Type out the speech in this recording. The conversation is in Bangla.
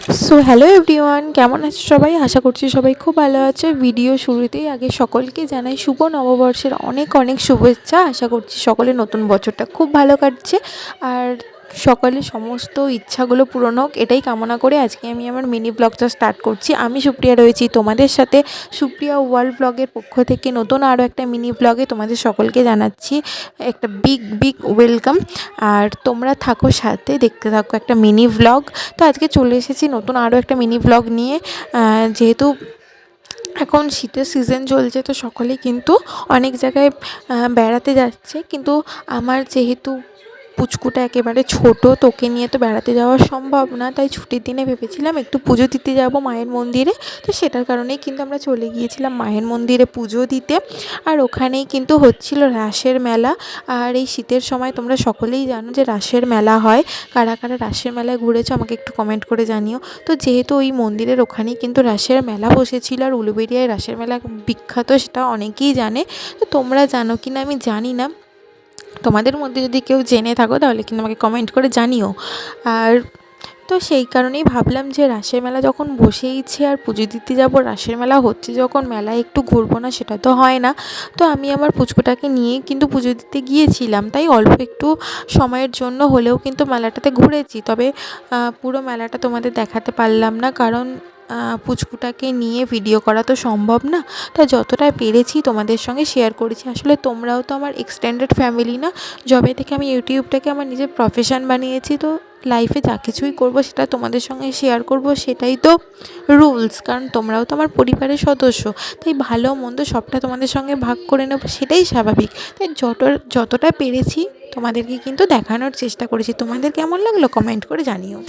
সো হ্যালো এভরিওয়ান, কেমন আছে সবাই? আশা করছি সবাই খুব ভালো আছে। ভিডিও শুরুতেই আগে সকলকে জানাই শুভ নববর্ষের অনেক অনেক শুভেচ্ছা। আশা করছি সকলের নতুন বছরটা খুব ভালো কাটছে আর সকলের সমস্ত ইচ্ছাগুলো পূরণ হোক, এটাই কামনা করে আজকে আমি আমার মিনি ব্লগটা স্টার্ট করছি। আমি সুপ্রিয়া রয়েছি তোমাদের সাথে। সুপ্রিয়া ওয়ার্ল্ড ব্লগের পক্ষ থেকে নতুন আরও একটা মিনি ব্লগে তোমাদের সকলকে জানাচ্ছি একটা বিগ বিগ ওয়েলকাম। আর তোমরা থাকো সাথে, দেখতে থাকো একটা মিনি ব্লগ। তো আজকে চলে এসেছি নতুন আরও একটা মিনি ব্লগ নিয়ে। যেহেতু এখন শীতের সিজন চলছে, তো সকলেই কিন্তু অনেক জায়গায় বেড়াতে যাচ্ছে, কিন্তু আমার যেহেতু পুচকুটা একেবারে ছোট, তোকে নিয়ে তো বেড়াতে যাওয়া সম্ভব না। তাই ছুটির দিনে ভেবেছিলাম একটু পুজো দিতে যাব মায়ের মন্দিরে। তো সেটার কারণেই কিন্তু আমরা চলে গিয়েছিলাম মায়ের মন্দিরে পুজো দিতে। আর ওখানেই কিন্তু হচ্ছিল রাসের মেলা। আর এই শীতের সময় তোমরা সকলেই জানো যে রাসের মেলা হয়। কারা কারা রাসের মেলায় ঘুরেছো আমাকে একটু কমেন্ট করে জানিও। তো যেহেতু ওই মন্দিরের ওখানেই কিন্তু রাসের মেলা বসেছিল, আর উলুবেড়িয়ায় রাসের মেলা বিখ্যাত, সেটা অনেকেই জানে। তো তোমরা জানো কি না আমি জানি না, তোমাদের মধ্যে যদি কেউ জেনে থাকো তাহলে কিন্তু আমাকে কমেন্ট করে জানিও। আর তো সেই কারণেই ভাবলাম যে রাসের মেলা যখন বসেইছে আর পুজো দিতে যাব, রাসের মেলা হচ্ছে যখন, মেলায় একটু ঘুরবো না সেটা তো হয় না। তো আমি আমার পুচকুটাকে নিয়েই কিন্তু পুজো দিতে গিয়েছিলাম, তাই অল্প একটু সময়ের জন্য হলেও কিন্তু মেলাটাতে ঘুরেছি। তবে পুরো মেলাটা তোমাদের দেখাতে পারলাম না, কারণ পুচকুটাকে নিয়ে ভিডিও করা তো সম্ভব না। তাই যতটা পেরেছি তোমাদের সঙ্গে শেয়ার করেছি। আসলে তোমরাও তো আমার এক্সটেন্ডেড ফ্যামিলি না। যবে থেকে আমি ইউটিউবটাকে আমার নিজের প্রফেশন বানিয়েছি, তো লাইফে যা কিছুই করবো সেটা তোমাদের সঙ্গে শেয়ার করব, সেটাই তো রুলস। কারণ তোমরাও তো আমার পরিবারের সদস্য, তাই ভালো মন্দ সবটা তোমাদের সঙ্গে ভাগ করে নেব, সেটাই স্বাভাবিক। তাই যতটা পেরেছি তোমাদেরকে কিন্তু দেখানোর চেষ্টা করেছি। তোমাদের কেমন লাগলো কমেন্ট করে জানিও।